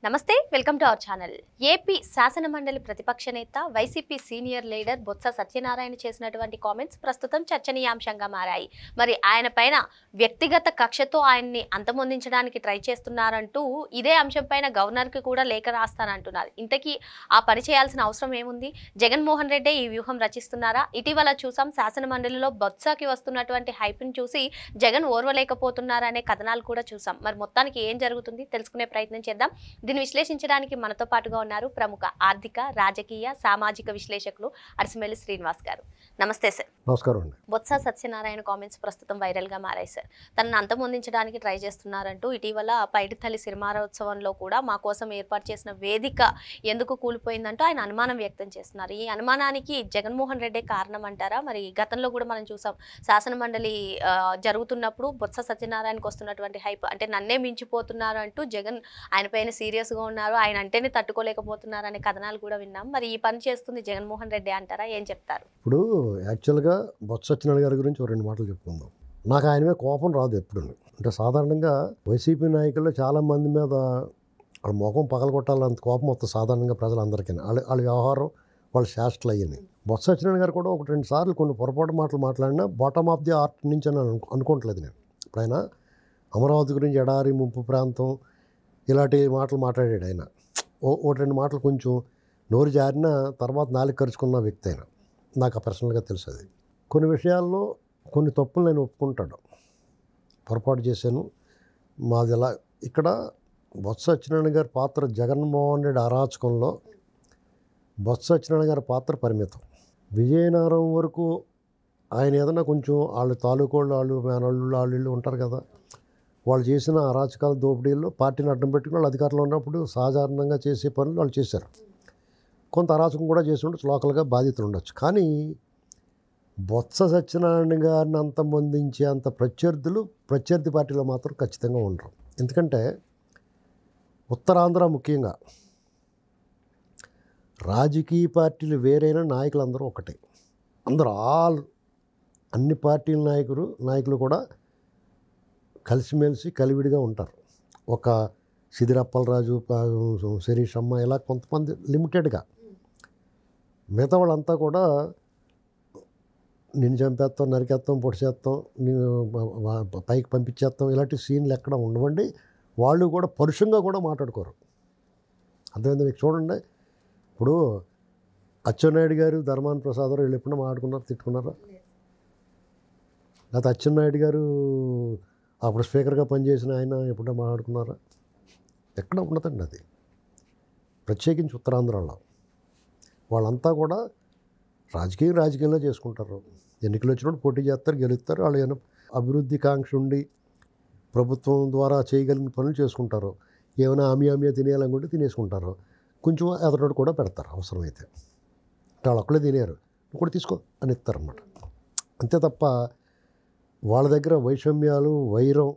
నమస్తే welcome to our channel. AP శాసన మండలి ప్రతిపక్ష నేత YCP senior leader Botsa Satyanarayana చేసినటువంటి కామెంట్స్ ప్రస్తుతం చర్చనీయాంశంగా మారాయి. మరి ఆయన పైన వ్యక్తిగత కక్షతో ఆయన్ని అంతమొందించడానికి ట్రై చేస్తున్నారంటూ ఇదే అంశం పైన గవర్నర్కి కూడా లేఖ రాస్తానంటున్నారు. ఇంతకీ ఆ పని చేయాల్సిన అవసరం ఏముంది? జగన్మోహన్ రెడ్డి ఈ వ్యూహం రచిస్తున్నారా? ఇటీవల చూసాం శాసన మండలిలో బొత్సకి వస్తున్నటువంటి హైప్ని చూసి జగన్ ఓర్వలేకపోతున్నారనే కథనాలు కూడా చూసాం. మరి మొత్తానికి ఏం జరుగుతుంది తెలుసుకునే ప్రయత్నం చేద్దాం. దీన్ని విశ్లేషించడానికి మనతో పాటుగా ఉన్నారు ప్రముఖ ఆర్థిక, రాజకీయ, సామాజిక విశ్లేషకులు అరిసిమెల్లి శ్రీనివాస్ గారు. నమస్తే సార్. నమస్కారం అండి. బొత్స సత్యనారాయణ కామెంట్స్ ప్రస్తుతం వైరల్ గా మారాయి సార్. తనను అంతమొందించడానికి ట్రై చేస్తున్నారంటూ ఇటీవల పైడితల్లి సిరిమారోత్సవంలో కూడా మా కోసం ఏర్పాటు చేసిన వేదిక ఎందుకు కూలిపోయిందంటూ ఆయన అనుమానం వ్యక్తం చేస్తున్నారు. ఈ అనుమానానికి జగన్మోహన్ రెడ్డి కారణం అంటారా? మరి గతంలో కూడా మనం చూసాం శాసన మండలి జరుగుతున్నప్పుడు బొత్స సత్యనారాయణకు వస్తున్నటువంటి హైప్ అంటే నన్నే మించిపోతున్నారు అంటూ జగన్ ఆయన పైన సీరియస్ గా ఉన్నారు, ఆయన అంటేనే తట్టుకోలేకపోతున్నారు అనే కథనాలు కూడా విన్నాం. మరి ఈ పని చేస్తుంది జగన్మోహన్ రెడ్డి అంటారా? ఏం చెప్తారు? ఇప్పుడు యాక్చువల్గా బొత్స సత్యనారాయణ గారి గురించి ఒక రెండు మాటలు చెప్పుకుందాం. నాకు ఆయన మీద కోపం రాదు ఎప్పుడు. అంటే సాధారణంగా వైసీపీ నాయకుల్లో చాలామంది మీద వాళ్ళ ముఖం పగలగొట్టాలంత కోపం వస్తుంది సాధారణంగా ప్రజలందరికీ. వాళ్ళ వ్యవహారం, వాళ్ళ శాస్త్రలు అయ్యింది. బొత్స సత్యనారాయణ గారు కూడా ఒక రెండు సార్లు కొన్ని పొరపాటు మాటలు మాట్లాడినా బాటమ్ ఆఫ్ ది ఆర్ట్ నుంచి అని అనుకోవట్లేదు నేను. ఇప్పుడైనా అమరావతి గురించి ఎడారి ముంపు ప్రాంతం ఇలాంటి మాటలు మాట్లాడాడు ఆయన. ఒకటి రెండు మాటలు కొంచెం నోరు జారిన తర్వాత నాలుగు ఖర్చుకున్న వ్యక్తి అయినా నాకు పర్సనల్గా తెలుసు. అది కొన్ని విషయాల్లో కొన్ని తప్పులు నేను ఒప్పుకుంటాడు, పొరపాటు చేశాను మాది ఎలా. ఇక్కడ బొత్స సత్యనారాయణ గారి పాత్ర జగన్మోహన్ రెడ్డి అరాచకంలో బొత్స సత్యనారాయణ గారి పాత్ర పరిమితం. విజయనగరం వరకు ఆయన ఏదైనా కొంచెం వాళ్ళు తాలూకోళ్ళు, వాళ్ళు మేనళ్ళు, వాళ్ళు ఉంటారు కదా, వాళ్ళు చేసిన అరాచకాల దోపిడీల్లో పార్టీని అడ్డం పెట్టుకుని వాళ్ళు అధికారంలో ఉన్నప్పుడు సాధారణంగా చేసే పనులు వాళ్ళు చేశారు. కొంత అరాచకం కూడా చేసి ఉండొచ్చు, లోకల్గా బాధితులు ఉండొచ్చు. కానీ బొత్స సత్యనారాయణ గారిని అంతమొందించే అంత ప్రత్యర్థి పార్టీలో మాత్రం ఖచ్చితంగా ఉండరు. ఎందుకంటే ఉత్తరాంధ్ర ముఖ్యంగా రాజకీయ పార్టీలు వేరైన నాయకులు ఒకటే. అందరూ అన్ని పార్టీల నాయకులు కూడా కలిసిమెలిసి కలివిడిగా ఉంటారు. ఒక సిదిరప్పలరాజు, శరీష్ అమ్మ, ఇలా కొంతమంది లిమిటెడ్గా. మిగతా వాళ్ళంతా కూడా నిన్ను చంపేస్తాం, నరికేస్తాం, పొడిచేస్తాం, నేను పైకి పంపించేస్తాం, ఇలాంటి సీన్లు ఎక్కడ ఉండవండి. వాళ్ళు కూడా పరుషంగా కూడా మాట్లాడుకోరు. అర్థమైంది మీకు? చూడండి, ఇప్పుడు అచ్చెన్నాయుడు గారు, ధర్మాన ప్రసాద్ వీళ్ళు ఎప్పుడైనా మాట్లాడుకున్నారు, తిట్టుకున్నారా? లేకపోతే అచ్చెన్నాయుడు గారు అప్పుడు స్పీకర్గా పనిచేసిన ఆయన ఎప్పుడో మాట్లాడుకున్నారా? ఎక్కడ ఉండదండి అది. ప్రత్యేకించి ఉత్తరాంధ్రలో వాళ్ళంతా కూడా రాజకీయంలో చేసుకుంటారు. ఎన్నికలు వచ్చినప్పుడు పోటీ చేస్తారు, గెలుస్తారు. వాళ్ళు ఏమైనా అభివృద్ధి కాంక్ష ఉండి ప్రభుత్వం ద్వారా చేయగలిగిన పనులు చేసుకుంటారు. ఏమైనా హామీ తినేయాలనుకుంటే తినేసుకుంటారు. కొంచెం ఎదరోడు కూడా పెడతారు అవసరమైతే. వాళ్ళు ఒక్కడే తినేరు, నువ్వు కూడా తీసుకో అని ఇస్తారన్నమాట. అంతే తప్ప వాళ్ళ దగ్గర వైషమ్యాలు, వైరం,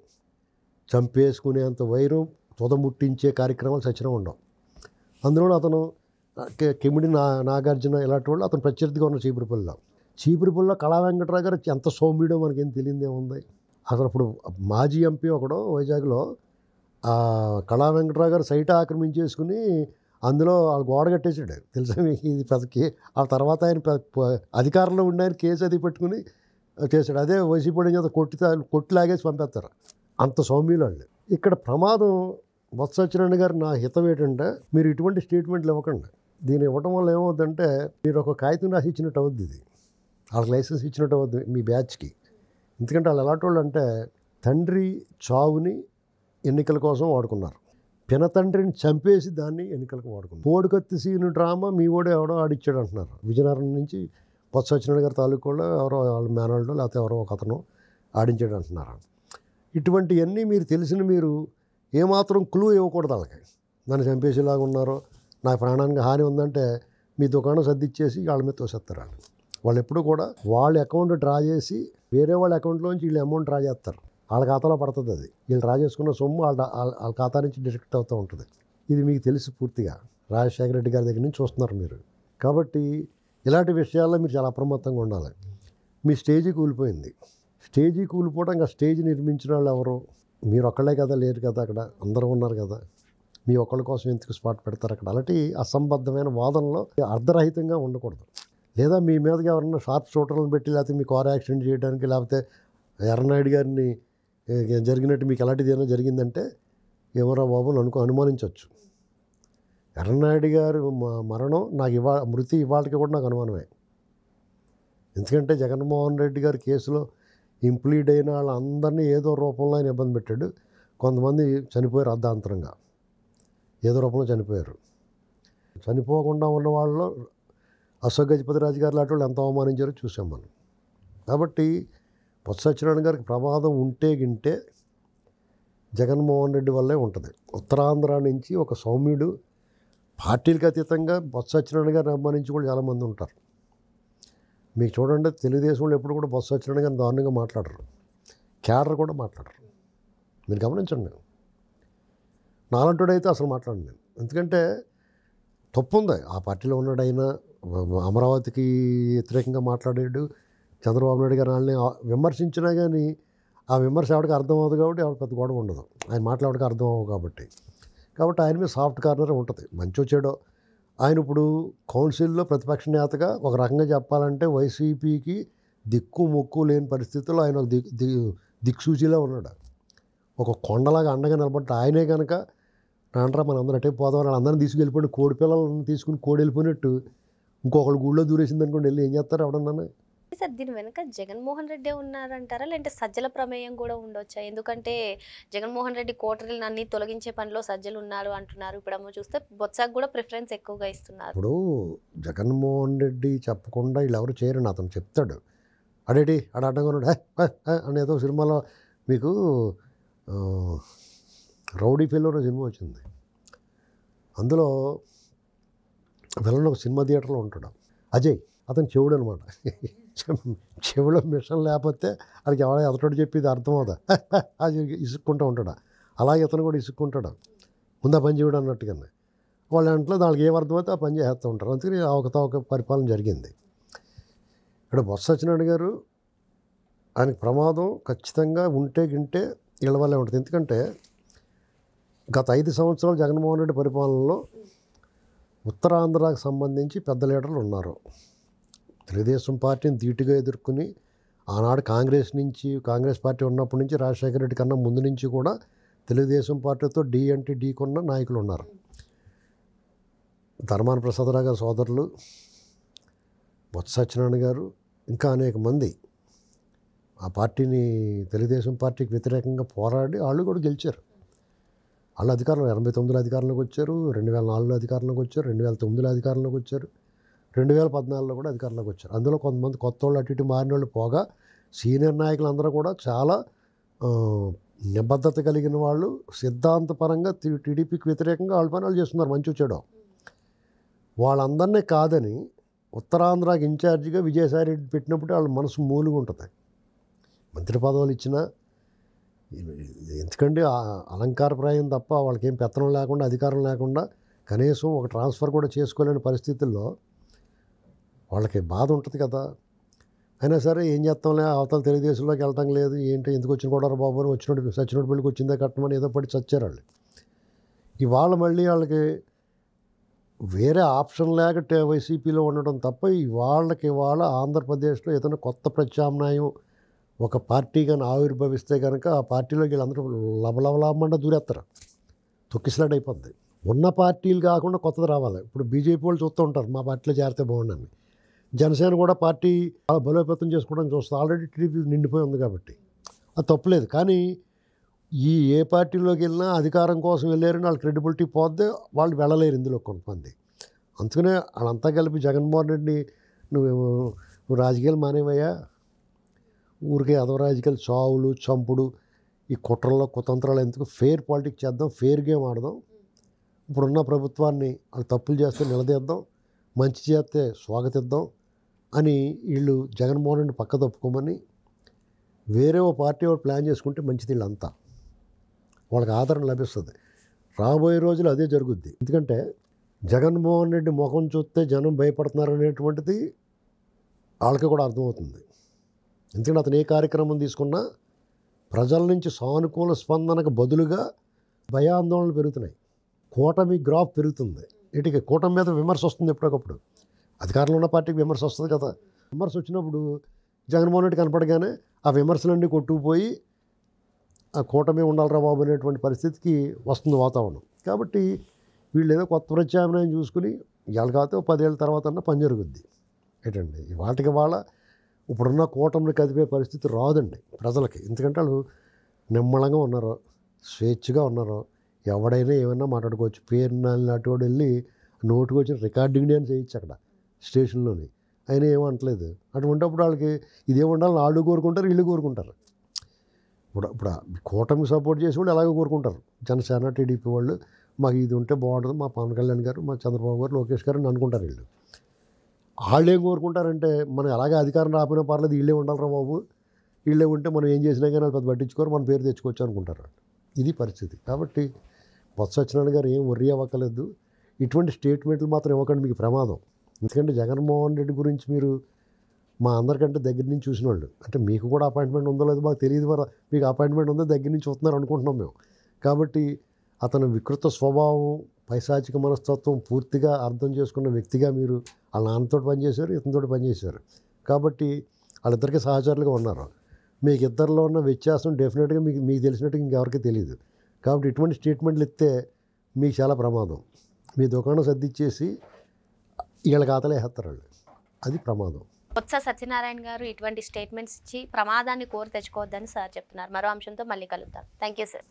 చంపేసుకునేంత వైరం, తుదముట్టించే కార్యక్రమాలు సచ్చినా ఉండవు. అందులో అతను కిమిడి నాగార్జున ఇలాంటి వాళ్ళు అతను ప్రత్యర్థిగా ఉన్న చీపురుపల్లిలో కళా వెంకటరావు గారు ఎంత సౌమ్యుడో మనకేం తెలియదేముంది. అసలు ఇప్పుడు మాజీ ఎంపీ ఒకడు వైజాగ్లో కళా వెంకటరావు గారు సైట్ ఆక్రమించేసుకుని అందులో వాళ్ళు గోడ కట్టేసాడు. తెలుసా మీకు? ఇది పెద్దకి ఆ తర్వాత ఆయన అధికారంలో ఉండి ఆయన కేసు అది పెట్టుకుని చేశాడు. అదే వైసీపీ చేత కొట్టి పంపేస్తారు. అంత సౌమ్యులు వాళ్ళు. ఇక్కడ ప్రమాదం బొత్స సత్యనారాయణ గారు నా హితం ఏంటంటే, మీరు ఇటువంటి స్టేట్మెంట్లు ఇవ్వకండి. దీన్ని ఇవ్వడం వల్ల ఏమవుతుందంటే, మీరు ఒక కాగితం రాసి ఇచ్చినట్టు అవుద్ది. ఇది వాళ్ళకి లైసెన్స్ ఇచ్చినట్టు అవుద్ది మీ బ్యాచ్కి. ఎందుకంటే వాళ్ళు ఎలాంటి వాళ్ళు అంటే, తండ్రి చావుని ఎన్నికల కోసం వాడుకున్నారు, పినతండ్రిని చంపేసి దాన్ని ఎన్నికలకు వాడుకున్నారు. పోడుకత్తి సీను డ్రామా మీ ఓడే ఎవడో ఆడిచ్చాడు అంటున్నారు. విజయనగరం నుంచి బొత్స సత్యనారాయణ గారి తాలూకోళ్ళు ఎవరో వాళ్ళ మేనళ్ళు లేకపోతే ఎవరో ఒక అతను ఆడించాడు అంటున్నారు. ఇటువంటివన్నీ మీరు ఏమాత్రం క్లూ ఇవ్వకూడదు వాళ్ళకి. నన్ను చంపేసేలాగా ఉన్నారో, నా ప్రాణానికి హాని ఉందంటే మీ దుకాణం సర్దిచ్చేసి వాళ్ళ మీద తోసేస్తారు. వాళ్ళు ఎప్పుడు కూడా వాళ్ళ అకౌంట్ డ్రా చేసి వేరే వాళ్ళ అకౌంట్లోంచి వీళ్ళు అమౌంట్ డ్రా చేస్తారు. వాళ్ళ ఖాతాలో పడుతుంది. అది వీళ్ళు డ్రా చేసుకున్న సొమ్ము వాళ్ళ ఖాతా నుంచి డిడక్ట్ అవుతూ ఉంటుంది. ఇది మీకు తెలుసు పూర్తిగా. రాజశేఖర రెడ్డి గారి దగ్గర నుంచి చూస్తున్నారు మీరు. కాబట్టి ఇలాంటి విషయాల్లో మీరు చాలా అప్రమత్తంగా ఉండాలి. మీ స్టేజీ కూలిపోయింది. స్టేజీ కూలిపోవడం, ఇంకా స్టేజ్ నిర్మించిన వాళ్ళు ఎవరు? మీరు ఒక్కళ్ళే కదా, లేరు కదా, అక్కడ అందరూ ఉన్నారు కదా. మీ ఒక్కళ్ళ కోసం ఎందుకు స్పాట్ పెడతారు అక్కడ? అలాంటి అసంబద్ధమైన వాదనలో అర్ధరహితంగా ఉండకూడదు. లేదా మీ మీదకి ఎవరన్నా షార్ప్ షూటర్లను పెట్టి లేకపోతే మీ కార్ యాక్సిడెంట్ చేయడానికి లేకపోతే ఎర్రనాయుడు గారిని జరిగినట్టు మీకు ఎలాంటిది ఏమైనా జరిగిందంటే ఏమరా బాబు నన్ను అనుమానించవచ్చు. ఎర్రనాయుడు గారు మరణం నాకు మృతి ఇవాళకి కూడా నాకు అనుమానమే. ఎందుకంటే జగన్మోహన్ రెడ్డి గారి కేసులో ఇంప్లీడ్ అయిన వాళ్ళందరినీ ఏదో రూపంలో ఆయన ఇబ్బంది పెట్టాడు. కొంతమంది చనిపోయారు అర్ధాంతరంగా, ఏదో రూపంలో చనిపోయారు. చనిపోకుండా ఉన్న వాళ్ళలో అశోక్ గజపతిరాజు గారు లాంటి వాళ్ళు ఎంత అవమానించారో చూసాం మనం. కాబట్టి బొత్స సత్యనారాయణ గారికి ప్రమాదం ఉంటే గింటే జగన్మోహన్ రెడ్డి వల్లే ఉంటుంది. ఉత్తరాంధ్ర నుంచి ఒక సౌమ్యుడు, పార్టీలకు అతీతంగా బొత్స సత్యనారాయణ గారిని అభిమానించి కూడా చాలామంది ఉంటారు. మీకు చూడండి, తెలుగుదేశంలో ఎప్పుడు కూడా బొత్స సత్యనారాయణ గారిని దారుణంగా మాట్లాడరు, క్యాడర్ కూడా మాట్లాడరు. మీరు గమనించండి. నాలంటుడైతే అసలు మాట్లాడండి నేను. ఎందుకంటే తప్పు ఉంది ఆ పార్టీలో ఉన్నాడైనా. అమరావతికి వ్యతిరేకంగా మాట్లాడాడు, చంద్రబాబు నాయుడు గారు వాళ్ళని విమర్శించినా కానీ ఆ విమర్శ ఎవరికి అర్థం అవ్వదు కాబట్టి ఎవరికి పెద్ద గొడవ ఉండదు. ఆయన మాట్లాడక అర్థం అవ్వదు కాబట్టి ఆయన మీద సాఫ్ట్ కార్నర్ ఉంటుంది. మంచో చెడో ఆయన ఇప్పుడు కౌన్సిల్లో ప్రతిపక్ష నేతగా ఒక రకంగా చెప్పాలంటే వైసీపీకి దిక్కు ముక్కు లేని పరిస్థితుల్లో ఆయన ఒక దిక్సూచిలా ఉన్నాడు. ఒక కొండలాగా అండగా నిలబడ్డ ఆయనే కనుక అంటారా మన అందరూ అటే పోదాం అని అందరిని తీసుకెళ్ళిపోయి కోడి పిల్లలను తీసుకుని కోడి వెళ్ళిపోయినట్టు ఇంకొకళ్ళు గుళ్ళో దూరేసింది అనుకోండి, వెళ్ళి ఏం చేస్తారు ఎవడన్నా? సార్ దీని వెనుక జగన్మోహన్ రెడ్డే ఉన్నారంటారా, లేదంటే సజ్జల ప్రమేయం కూడా ఉండొచ్చా? ఎందుకంటే జగన్మోహన్ రెడ్డి కోటరీలను అన్ని తొలగించే పనిలో సజ్జలు ఉన్నారు అంటున్నారు. ఇప్పుడు చూస్తే బొత్సకు కూడా ప్రిఫరెన్స్ ఎక్కువగా ఇస్తున్నారు. ఇప్పుడు జగన్మోహన్ రెడ్డి చెప్పకుండా వీళ్ళు ఎవరు చేయరని అతను చెప్తాడు. అడేటి ఆడ అడ్డంగా ఉన్నాడు అనేదో సినిమాలో మీకు రౌడీ ఫిల్మ్ సినిమా వచ్చింది. అందులో విలన్ ఒక సినిమా థియేటర్లో ఉంటాడు అజయ్. అతను చెవుడు అనమాట. చెవులో మిషన్ లేకపోతే అది ఎవడో ఎదటోడు చెప్పేది అర్థం అవుదా, అది ఇసుక్కుంటూ ఉంటాడు. అలాగే ఇతను కూడా ఇసుక్కుంటాడు, ముందా పని చేయడం అన్నట్టుగానే. వాళ్ళ ఇంట్లో దానికి ఏం అర్థమైతే ఆ పని చేస్తూ ఉంటారు. అందుకని అవకతవక పరిపాలన జరిగింది. ఇక్కడ బొత్స సత్యనారాయణ గారు ఆయనకు ప్రమాదం ఖచ్చితంగా ఉంటే గింటే వీళ్ళ వల్లే ఉంటుంది. ఎందుకంటే గత 5 సంవత్సరాలు జగన్మోహన్ రెడ్డి పరిపాలనలో ఉత్తరాంధ్రకు సంబంధించి పెద్ద లీడర్లు ఉన్నారు. తెలుగుదేశం పార్టీని ధీటుగా ఎదుర్కొని ఆనాడు కాంగ్రెస్ పార్టీ ఉన్నప్పటి నుంచి రాజశేఖర రెడ్డి కన్నా ముందు నుంచి కూడా తెలుగుదేశం పార్టీతో ఢీ అంటే ఢీకొన్న నాయకులు ఉన్నారు. ధర్మాన ప్రసాదరావు గారి సోదరులు, బొత్స సత్యనారాయణ గారు, ఇంకా అనేక మంది ఆ పార్టీని తెలుగుదేశం పార్టీకి వ్యతిరేకంగా పోరాడి వాళ్ళు కూడా గెలిచారు. వాళ్ళు అధికారంలో 89లో అధికారంలోకి వచ్చారు, 2004లో అధికారంలోకి వచ్చారు, 2009లో అధికారంలోకి వచ్చారు, 2014లో కూడా అధికారంలోకి వచ్చారు. అందులో కొంతమంది కొత్త వాళ్ళు అటు ఇటు మారిన వాళ్ళు పోగా సీనియర్ నాయకులు అందరూ కూడా చాలా నిబద్ధత కలిగిన వాళ్ళు, సిద్ధాంతపరంగా టీడీపీకి వ్యతిరేకంగా వాళ్ళ పని వాళ్ళు చేస్తున్నారు, మంచి చెడు. వాళ్ళందరినీ కాదని ఉత్తరాంధ్రకి ఇన్ఛార్జిగా విజయసాయి రెడ్డి పెట్టినప్పుడు వాళ్ళ మనసు మూలుగా ఉంటుంది. మంత్రి పదవులు ఇచ్చినా ఎందుకంటే అలంకారప్రాయం తప్ప వాళ్ళకేం పెత్తనం లేకుండా, అధికారం లేకుండా కనీసం ఒక ట్రాన్స్ఫర్ కూడా చేసుకోలేని పరిస్థితుల్లో వాళ్ళకి బాధ ఉంటుంది కదా. అయినా సరే ఏం చేస్తాంలే, అవతల తెలుగుదేశంలోకి వెళ్ళటం లేదు, ఏంటి ఎందుకు వచ్చిన కూడా బాబు అని సచ్చినోటి పెళ్ళికి వచ్చిందే కట్టమని ఏదో పడి చచ్చారు వాళ్ళు. ఇవాళ మళ్ళీ వాళ్ళకి వేరే ఆప్షన్ లేక వైసీపీలో ఉండడం తప్ప వాళ్ళ ఆంధ్రప్రదేశ్లో ఏదైనా కొత్త ప్రత్యామ్నాయం ఒక పార్టీ కానీ ఆవిర్భవిస్తే కనుక ఆ పార్టీలోకి వీళ్ళందరూ లబలబలమంట దూరేస్తారు, తొక్కిసలాట్ అయిపోద్ది. ఉన్న పార్టీలు కాకుండా కొత్తది రావాలి. ఇప్పుడు బీజేపీ వాళ్ళు చూస్తూ ఉంటారు మా పార్టీలో చేరితే బాగుండని. జనసేన కూడా పార్టీ బలోపేతం చేసుకోవడానికి చూస్తుంది. ఆల్రెడీ టీడీపీ నిండిపోయి ఉంది కాబట్టి అది తప్పులేదు. కానీ ఏ పార్టీలోకి వెళ్ళినా అధికారం కోసం వెళ్ళారని వాళ్ళ క్రెడిబిలిటీ పోద్దే, వాళ్ళు వెళ్ళలేరు ఇందులో కొంతమంది. అందుకనే వాళ్ళంతా కలిపి జగన్మోహన్ రెడ్డి నువ్వు రాజకీయాలు మానేవయ్యా, ఊరికే అదవ రాజకీయాలు, చావులు చంపుడు, ఈ కుట్రల్లో కుతంత్రాలు ఎందుకు, ఫెయిర్ పాలిటిక్స్ చేద్దాం, ఫెయిర్ గేమ్ ఆడదాం, ఇప్పుడున్న ప్రభుత్వాన్ని వాళ్ళు తప్పులు చేస్తే నిలదీద్దాం, మంచి చేస్తే స్వాగతిద్దాం అని వీళ్ళు జగన్మోహన్ రెడ్డి పక్క తప్పుకోమని వేరే ఓ పార్టీ వాళ్ళు ప్లాన్ చేసుకుంటే మంచిది. వీళ్ళంతా వాళ్ళకి ఆదరణ లభిస్తుంది. రాబోయే రోజులు అదే జరుగుద్ది. ఎందుకంటే జగన్మోహన్ రెడ్డి ముఖం చూస్తే జనం భయపడుతున్నారు అనేటువంటిది వాళ్ళకి కూడా అర్థమవుతుంది. ఎందుకంటే అతను ఏ కార్యక్రమం తీసుకున్నా ప్రజల నుంచి సానుకూల స్పందనకు బదులుగా భయాందోళనలు పెరుగుతున్నాయి. కూటమి గ్రాఫ్ పెరుగుతుంది. ఇటుకి కూటమి మీద విమర్శ వస్తుంది ఎప్పటికప్పుడు. అధికారంలో ఉన్న పార్టీకి విమర్శ వస్తుంది కదా. విమర్శ వచ్చినప్పుడు జగన్మోహన్ రెడ్డి కనపడగానే ఆ విమర్శలన్నీ కొట్టుకుపోయి ఆ కూటమి ఉండాలిరా బాబు అనేటువంటి పరిస్థితికి వస్తుంది వాతావరణం. కాబట్టి వీళ్ళు ఏదో కొత్త ప్రత్యామ్నాయం చూసుకుని ఇవాళ కాకపోతే 10 ఏళ్ళ తర్వాత అన్న పని జరుగుద్ది. ఏంటండి వాటికి వాళ్ళ ఇప్పుడున్న కూటమిని కదిపే పరిస్థితి రాదండి ప్రజలకి. ఎందుకంటే వాళ్ళు నిమ్మళంగా ఉన్నారు, స్వేచ్ఛగా ఉన్నారు. ఎవడైనా ఏమైనా మాట్లాడుకోవచ్చు. పేరు నాటి వాడు వెళ్ళి నోటుకు వచ్చిన రికార్డింగ్ అని చేయొచ్చు అక్కడ స్టేషన్లోని. ఆయన ఏమంటలేదు. అటువంటిప్పుడు వాళ్ళకి ఇదే ఉండాలని వాళ్ళు కోరుకుంటారు, వీళ్ళు కోరుకుంటారు. ఇప్పుడు కూటమికి సపోర్ట్ చేసే వాళ్ళు ఎలాగో కోరుకుంటారు. జనసేన టీడీపీ వాళ్ళు మాకు ఇది ఉంటే బాగుంటుంది, మా పవన్ కళ్యాణ్ గారు, మా చంద్రబాబు గారు, లోకేష్ గారు అని అనుకుంటారు. వాళ్ళు ఏం కోరుకుంటారంటే మనం ఎలాగే అధికారం రాకపోయినా పర్లేదు, వీళ్ళే ఉండాలిరా బాబు, వీళ్ళే ఉంటే మనం ఏం చేసినా కానీ వాళ్ళు పెద్ద పట్టించుకోరు, మన పేరు తెచ్చుకోవచ్చు అనుకుంటారు. ఇది పరిస్థితి. కాబట్టి బొత్స సత్యనారాయణ గారు ఏం వర్రీ అవ్వక్కర్లేదు. ఇటువంటి స్టేట్మెంట్లు మాత్రం ఇవ్వకండి, మీకు ప్రమాదం. ఎందుకంటే జగన్మోహన్ రెడ్డి గురించి మీరు మా అందరికంటే దగ్గర నుంచి చూసిన వాళ్ళు, అంటే మీకు కూడా అపాయింట్మెంట్ ఉందో లేదో మాకు తెలియదు, మరి మీకు అపాయింట్మెంట్ ఉందో దగ్గర నుంచి చూస్తున్నారు అనుకుంటున్నాం మేము. కాబట్టి అతను వికృత స్వభావం, పైశాచిక మనస్తత్వం పూర్తిగా అర్థం చేసుకున్న వ్యక్తిగా మీరు వాళ్ళ నాన్నతో పనిచేశారు, ఇతనితో పనిచేశారు. కాబట్టి వాళ్ళిద్దరికీ సహచరులుగా ఉన్నారు. మీకు ఇద్దరిలో ఉన్న వ్యత్యాసం డెఫినెట్గా మీకు తెలిసినట్టుగా ఇంకెవరికి తెలియదు. కాబట్టి ఇటువంటి స్టేట్మెంట్లు ఇస్తే మీకు చాలా ప్రమాదం. మీ దుకాణం సర్దిచ్చేసి వీళ్ళ ఖాతాలో వేస్తారు వాళ్ళు. అది ప్రమాదం. బొత్స సత్యనారాయణ గారు ఇటువంటి స్టేట్మెంట్స్ ఇచ్చి ప్రమాదాన్ని కోరి తెచ్చుకోవద్దని సార్ చెప్తున్నారు. మరో అంశంతో మళ్ళీ కలుద్దాం. Thank you sir.